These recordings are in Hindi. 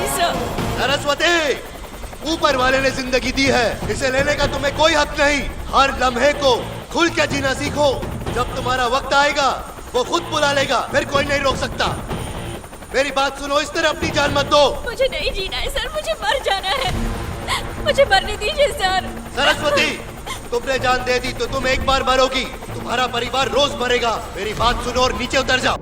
सर। सरस्वती, ऊपर वाले ने जिंदगी दी है, इसे लेने का तुम्हें कोई हक नहीं। हर लम्हे को खुल के जीना सीखो। जब तुम्हारा वक्त आएगा वो खुद बुला लेगा, फिर कोई नहीं रोक सकता। मेरी बात सुनो, इस तरह अपनी जान मत दो। मुझे नहीं जीना है सर, मुझे मर जाना है, मुझे मरने दीजिए सर। सरस्वती, तुमने जान दे दी तो तुम एक बार मरोगी, तुम्हारा परिवार रोज मरेगा। मेरी बात सुनो और नीचे उतर जाओ।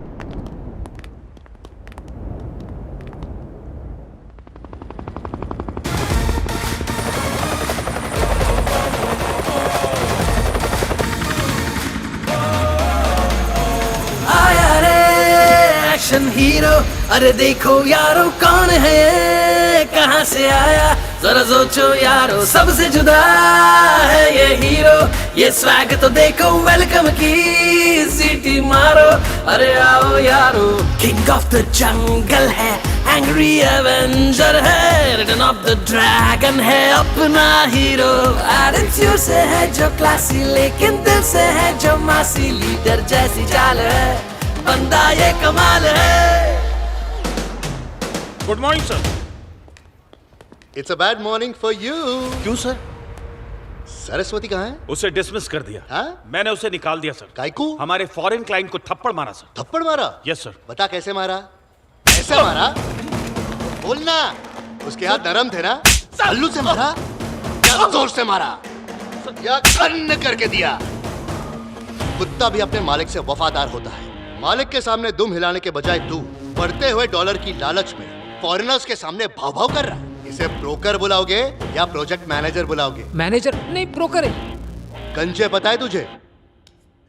एक्शन हीरो, अरे देखो यारो कौन है ये, कहाँ से आया जरा सोचो यारो, सबसे जुदा है ये हीरो। ये स्वैग तो देखो, वेलकम की सीटी मारो, अरे आओ यारो। किंग ऑफ द जंगल है, एंग्री एवेंजर है, रिटर्न ऑफ द ड्रैगन है अपना हीरो। एटीट्यूड से है जो क्लासी, लेकिन दिल से है जो मासी, लीडर जैसी चाल है, बंदा ये कमाल है। Good morning sir. It's a bad morning for you. क्यों सर? सरस्वती कहाँ है? उसे डिसमिस कर दिया। हाँ? मैंने उसे निकाल दिया सर। काइकू? हमारे फॉरेन क्लाइंट को थप्पड़ मारा सर। थप्पड़ मारा? Yes sir. बता कैसे मारा? कैसे मारा? बोलना। उसके हाथ नरम थे ना? ताल्लू से मारा या जोर से मारा या कन्न करके दिया? कुत्ता भी अपने मालिक से वफादार होता है। मालिक के सामने दुम हिलाने के बजाय तू बढ़ते हुए डॉलर की लालच में फॉरेनर्स के सामने भाव भाव कर रहा है। इसे ब्रोकर बुलाओगे या प्रोजेक्ट मैनेजर बुलाओगे? मैनेजर नहीं, ब्रोकर है। कंचे पता है तुझे,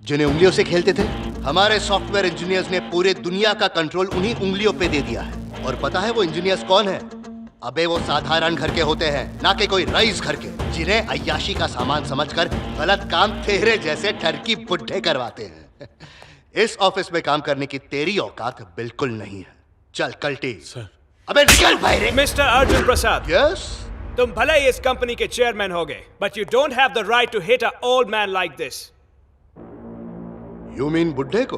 जिन्हें उंगलियों से खेलते थे? हमारे सॉफ्टवेयर इंजीनियर्स ने पूरे दुनिया का कंट्रोल उन्हीं उंगलियों पे दे दिया है। और पता है वो इंजीनियर्स कौन है? अबे वो साधारण घर के होते हैं, ना कि कोई रईस घर के, जिन्हें अय्याशी का सामान समझकर गलत काम तेरे जैसे टर्की बुड्ढे करवाते हैं। इस ऑफिस में काम करने की तेरी औकात बिल्कुल नहीं है। चल कल्टी। सर। अबे निकल बाहर। Mister Arjun Prasad, yes? तुम भले ही इस कंपनी के चेयरमैन हो गए, but you don't have the right to hit a old man like this. You mean बुड्ढे को?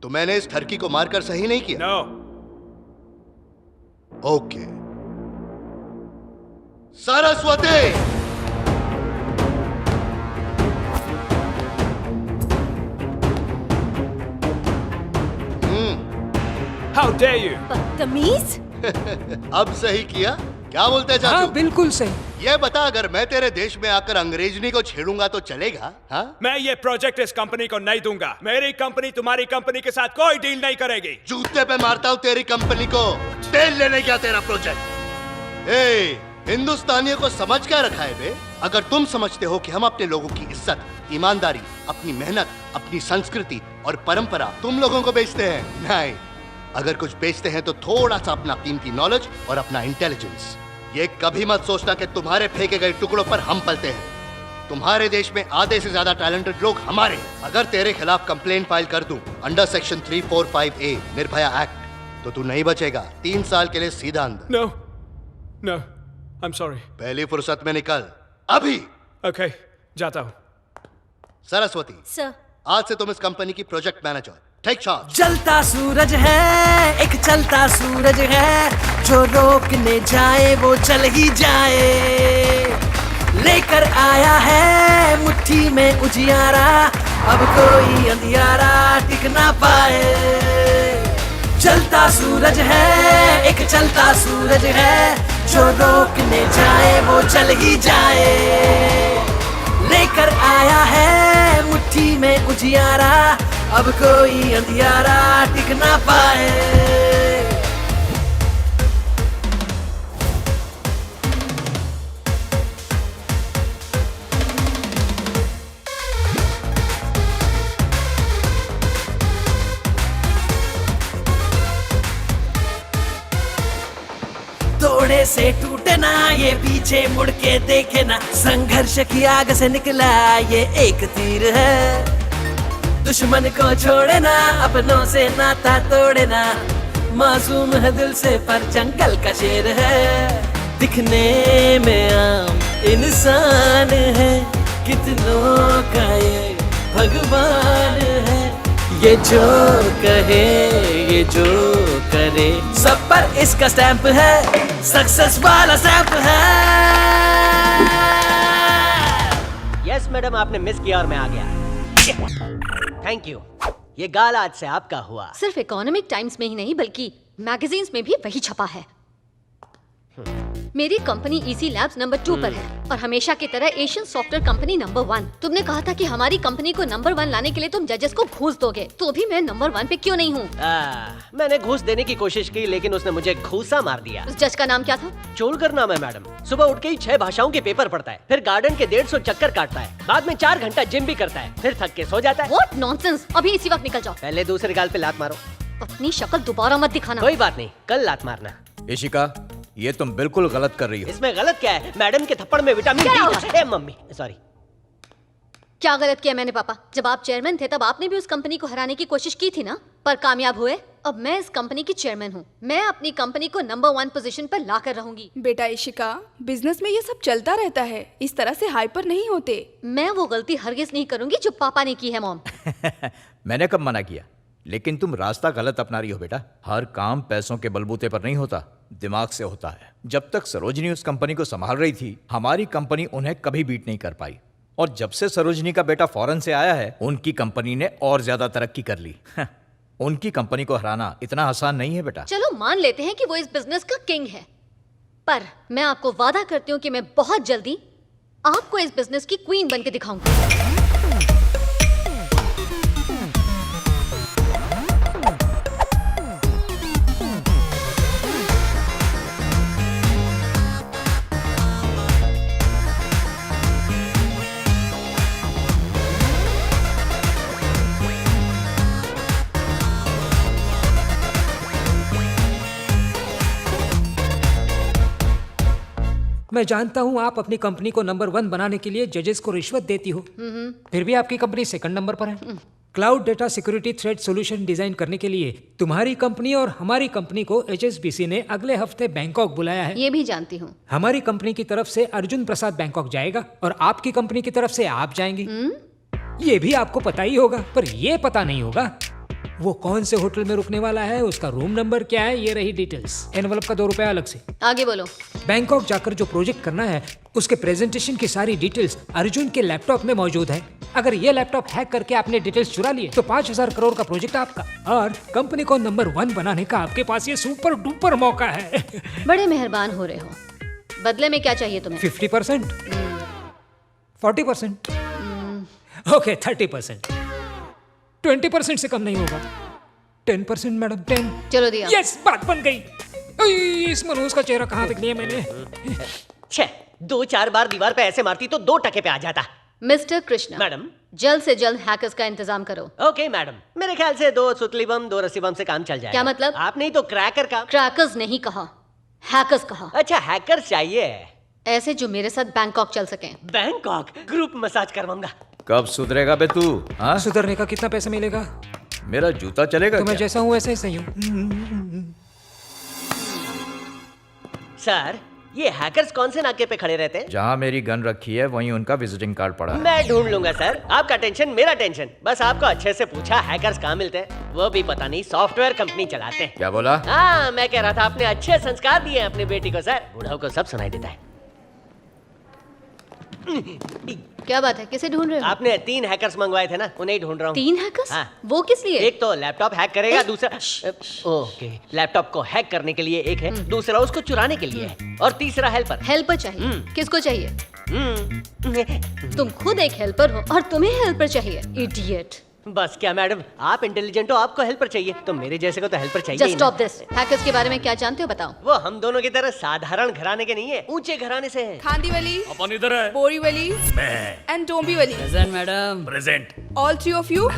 तो मैंने इस ठरकी को मारकर सही नहीं किया? No. Okay. Saraswati, how dare you. बदतमीज। अब सही किया? क्या बोलते हैं चाचू? हाँ बिल्कुल सही। ये बता, अगर मैं तेरे देश में आकर अंग्रेजनी को छेड़ूंगा तो चलेगा? हाँ? मैं ये प्रोजेक्ट इस कंपनी को नहीं दूंगा। मेरी कंपनी तुम्हारी कंपनी के साथ कोई डील नहीं करेगी। जूते पे मारता हूँ तेरी कंपनी को। तेल लेने क्या तेरा प्रोजेक्ट? हिंदुस्तानियों को समझ क्या रखा है बे? अगर तुम समझते हो कि हम अपने लोगों की इज्जत, ईमानदारी, अपनी मेहनत, अपनी संस्कृति और परंपरा तुम लोगों को बेचते हैं, नहीं। अगर कुछ बेचते हैं तो थोड़ा सा अपना कीमती नॉलेज और अपना इंटेलिजेंस। ये कभी मत सोचना कि तुम्हारे फेंके गए टुकड़ों पर हम पलते हैं। तुम्हारे देश में आधे से ज्यादा टैलेंटेड लोग हमारे। अगर तेरे खिलाफ कंप्लेंट फाइल कर दूं under section 345A Nirbhaya act, तो तू नहीं बचेगा। 3 साल के लिए सीधा अंदर। No no, I am sorry. पहली फुर्सत में निकल अभी। ओके, जाता हूँ। सरस्वती, सर। आज से तुम इस कंपनी की प्रोजेक्ट मैनेजर। Take charge. जलता सूरज है, एक चलता सूरज है, जो रोकने जाए वो चल ही जाए। लेकर आया है मुट्ठी में उजियारा, अब कोई अंधियारा टिक ना पाए। जलता सूरज है, एक चलता सूरज है, जो रोकने जाए वो चल ही जाए। लेकर आया है मुट्ठी में उजियारा, अब कोई अंधियारा टिक ना पाए। तोड़े से टूटे ना, ये पीछे मुड़ के देखे ना, संघर्ष की आग से निकला ये एक तीर है। दुश्मन को छोड़े ना, अपनों से नाता तोड़े ना, मासूम है दिल से पर जंगल का शेर है। दिखने में आम इंसान है, कितनों का ये भगवान है। ये जो कहे, ये जो करे, सब पर इसका स्टैंप है, सक्सेस वाला स्टैंप है। यस मैडम, आपने मिस किया और मैं आ गया। Thank you. ये गाल आज से आपका हुआ। सिर्फ इकोनॉमिक टाइम्स में ही नहीं बल्कि मैगजीन्स में भी वही छपा है। मेरी कंपनी इसी लैब्स नंबर 2 पर है और हमेशा की तरह एशियन सॉफ्टवेयर कंपनी नंबर 1। तुमने कहा था कि हमारी कंपनी को नंबर 1 लाने के लिए तुम जजेस को घूस दोगे, तो भी मैं नंबर 1 पे क्यों नहीं हूँ? मैंने घूस देने की कोशिश की लेकिन उसने मुझे घूसा मार दिया। उस जज का नाम क्या था? चोलकर नाम है मैडम। सुबह उठ के ही 6 भाषाओं के पेपर पढ़ता है, फिर गार्डन के 150 चक्कर काटता है, बाद में 4 घंटा जिम भी करता है, फिर थक के सो जाता है। What nonsense! अभी इसी वक्त निकल जाओ। पहले दूसरे गाल पे लात मारो। अपनी शक्ल दोबारा मत दिखाना। कोई बात नहीं, कल लात मारना। इशिका, ये तुम बिल्कुल गलत कर रही हो। इसमें गलत क्या है? मैडम के थप्पड़ में विटामिन Get डी out! था। ए मम्मी, सॉरी। क्या गलत किया मैंने पापा? जब आप चेयरमैन थे तब आपने भी उस कंपनी को हराने की कोशिश की थी ना, पर कामयाब हुए। अब मैं इस कंपनी की चेयरमैन हूँ। मैं अपनी कंपनी को नंबर 1 पोजीशन पर ला कर रहूंगी। बेटा इशिका, बिजनेस में ये सब चलता रहता है, इस तरह से हाइपर नहीं होते। मैं वो गलती हरगिज नहीं करूंगी जो पापा ने की है मॉम। मैंने कब मना किया? लेकिन तुम रास्ता गलत अपना रही हो बेटा। हर काम पैसों के बलबूते पर नहीं होता, दिमाग से होता है। जब तक सरोजनी उस कंपनी को संभाल रही थी, हमारी कंपनी उन्हें कभी बीट नहीं कर पाई। और जब से सरोजनी का बेटा फॉरेन से आया है, उनकी कंपनी ने और ज्यादा तरक्की कर ली। उनकी कंपनी को हराना इतना आसान नहीं है बेटा। चलो मान लेते हैं कि वो इस बिजनेस का किंग है, पर मैं आपको वादा करती हूँ कि मैं बहुत जल्दी आपको इस बिजनेस की क्वीन बन के दिखाऊंगी। मैं जानता हूँ आप अपनी कंपनी को नंबर 1 बनाने के लिए जजेस को रिश्वत देती हो, फिर भी आपकी कंपनी सेकंड नंबर पर है। Cloud data security threat solution design करने के लिए तुम्हारी कंपनी और हमारी कंपनी को HSBC ने अगले हफ्ते बैंकॉक बुलाया है। ये भी जानती हूँ। हमारी कंपनी की तरफ से अर्जुन प्रसाद बैंकॉक जाएगा और आपकी कंपनी की तरफ से आप जाएंगी। ये भी आपको पता ही होगा, पर ये पता नहीं होगा वो कौन से होटल में रुकने वाला है, उसका रूम नंबर क्या है। ये रही डिटेल्स। एनवलप का 2 रुपया अलग से। आगे बोलो। बैंकॉक जाकर जो प्रोजेक्ट करना है उसके प्रेजेंटेशन की सारी डिटेल्स अर्जुन के लैपटॉप में मौजूद है। अगर ये लैपटॉप हैक करके आपने डिटेल्स चुरा लिए तो 5,000 करोड़ का प्रोजेक्ट आपका, और कंपनी को नंबर 1 बनाने का आपके पास ये सुपर डुपर मौका है। बड़े मेहरबान हो रहे हो। बदले में क्या चाहिए तुम्हें? 50%, 40%, ओके 30%, 20% से कम नहीं होगा। 10% मैडम, 10। चलो दिया। यस, बात बन गई। इस मनोज का चेहरा कहाँ देख लिया मैंने? 2-4 बार दीवार पे ऐसे मारती तो 2 टके पे आ जाता। मिस्टर कृष्णा, मैडम, जल्द से जल्द हैकर्स का इंतजाम करो। ओके मैडम, मेरे ख्याल से 2 सुतली बम 2 रस्सी बम से काम चल जाएगा। क्या मतलब? आपने ही तो क्रैकर का। क्रैकर्स नहीं कहा, हैकर्स कहा। अच्छा, हैकर चाहिए। ऐसे जो मेरे साथ बैंकॉक चल सकें। बैंकॉक ग्रुप मसाज करवाऊंगा। कब सुधरेगा बे तू? हाँ? सुधरने का कितना पैसा मिलेगा? मेरा जूता चलेगा तो मैं क्या? जैसा हूँ वैसे ही सही हूँ। सर, ये हैकर्स कौन से नाके पे खड़े रहते हैं? जहाँ मेरी गन रखी है वहीं उनका विजिटिंग कार्ड पड़ा है। मैं ढूंढ लूंगा सर, आपका टेंशन मेरा टेंशन। बस आपको अच्छे से पूछा हैकर्स कहाँ मिलते हैं, वो भी पता नहीं सॉफ्टवेयर कंपनी चलाते हैं। क्या बोला? हाँ, मैं कह रहा था आपने अच्छे संस्कार दिए हैं अपनी बेटी को सर। बूढ़ों को सब सुनाई देता है। क्या बात है, किसे ढूंढ रहे हो? आपने 3 हैकर्स मंगवाए थे ना, उन्हें ही ढूंढ रहा हूँ। 3 हैकर्स? हाँ। वो किस लिए? एक तो लैपटॉप हैक करेगा, दूसरा ओके, लैपटॉप को हैक करने के लिए एक है, दूसरा उसको चुराने के लिए है, और तीसरा हेल्पर। हेल्पर चाहिए? किसको चाहिए? तुम खुद एक हेल्पर हो और तुम्हें हेल्पर चाहिए, इडियट। बस क्या मैडम, आप इंटेलिजेंट हो, आपको हेल्पर चाहिए, तो मेरे जैसे को तो हेल्पर चाहिए जस्ट ही ना। Stop this. हैकर्स के बारे में क्या जानते हो बताओ? वो हम दोनों की तरह साधारण घराने के नहीं है, ऊंचे घराने से हैं। खांदीवली, अपन इधर है। Borivali and Dombivli. Madam. Present. All 3 of you,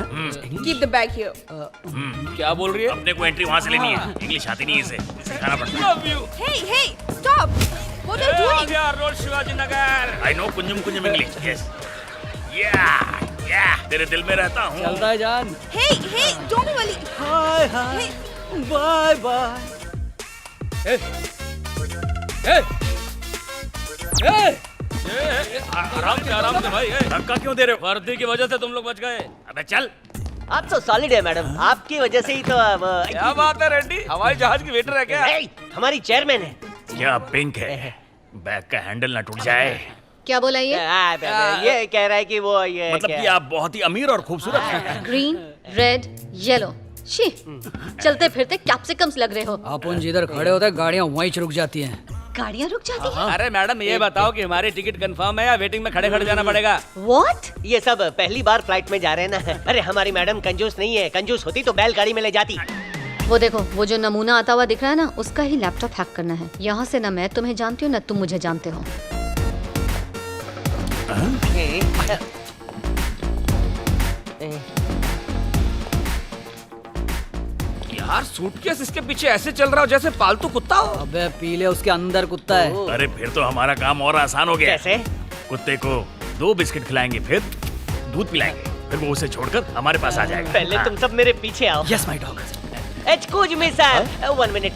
keep the bag here. क्या बोल रही है? अपने को एंट्री वहाँ से लेनी है, इंग्लिश आती नहीं है इसे, सिखाना पड़ता है। Hey, hey, stop! What are you doing? Road Shivaji Nagar. I know कुंजम कुंजम इंग्लिश। यस। या तेरे दिल में रहता हूँ। चलता है जान। Hey, hey, Dombivli. Hi hi. Bye bye. आराम से भाई। धक्का क्यों दे रहे हो? वर्दी की वजह से तुम लोग बच गए। अबे चल। आप तो सॉलिड है मैडम, आपकी वजह से ही तो क्या बात है रेड्डी, हवाई जहाज की वेटर है क्या? हमारी चेयरमैन है। क्या पिंक है? बैग का हैंडल ना टूट जाए। क्या बोला ये? ये कह रहा है कि वो ये मतलब कि आप बहुत ही अमीर और खूबसूरत हैं। Green, red, yellow. शी, चलते फिरते कैप्सिकम्स लग रहे हो। अपन जिधर खड़े होते हैं गाड़ियाँ वहीं रुक जाती हैं। गाड़ियाँ रुक जाती हैं? अरे मैडम ये बताओ कि हमारी टिकट कंफर्म है या वेटिंग में खड़े खड़े जाना पड़ेगा? What? ये सब पहली बार फ्लाइट में जा रहे हैं ना। अरे हमारी मैडम कंजूस नहीं है, कंजूस होती तो बैलगाड़ी में ले जाती। वो देखो, वो जो नमूना आता हुआ दिख रहा है ना, उसका ही लैपटॉप हैक करना है। यहाँ से ना मैं तुम्हें जानती हूँ ना तुम मुझे जानते हो। यार सूटकेस इसके पीछे ऐसे चल रहा हो जैसे पालतू कुत्ता हो। अबे पीले उसके अंदर कुत्ता है। अरे फिर तो हमारा काम और आसान हो गया। कैसे? कुत्ते को 2 बिस्किट खिलाएंगे, फिर दूध पिलाएंगे, फिर वो उसे छोड़कर हमारे पास आ जाएगा। पहले तुम सब मेरे पीछे आओ। Yes my dog. Excuse me sir, 1 minute.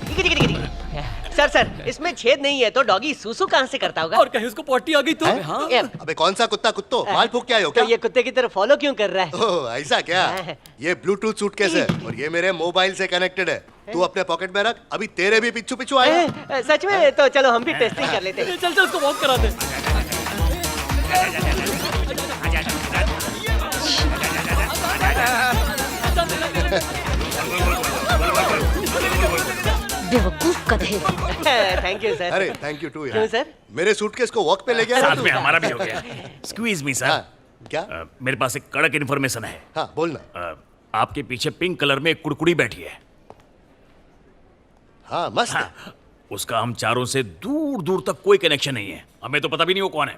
Sir इसमें छेद नहीं है तो डॉगी सूसू कहाँ से करता होगा? और कहीं उसको पॉटी आ गई तो? हाँ। अबे कौन सा कुत्ता कुत्तो माल फूक के आए हो तो क्या? ये कुत्ते की तरफ फॉलो क्यों कर रहा है? ओह ऐसा क्या? ये ब्लूटूथ सूटकेस है और ये मेरे मोबाइल से कनेक्टेड है। तू अपने पॉकेट में रख, अभी तेरे भी पिच्छू पिच्छू आएगा। सच में? तो चलो हम भी टेस्टिंग कर लेते हैं। चल चल उसको वॉक करा दे। बेवकूफ गधे। Thank you sir. अरे थैंक यू टू क्यों सर? मेरे सूटकेस को वॉक पे ले गया ना साथ तू? में हमारा भी हो गया। स्क्वीज मी सर। हाँ, क्या? मेरे पास एक कड़क इन्फॉर्मेशन है। हाँ बोलना। आपके पीछे पिंक कलर में एक कुड़कुड़ी बैठी है। हाँ मस्त है। हाँ, उसका हम चारों से दूर दूर तक कोई कनेक्शन नहीं है। हमें तो पता भी नहीं वो कौन है।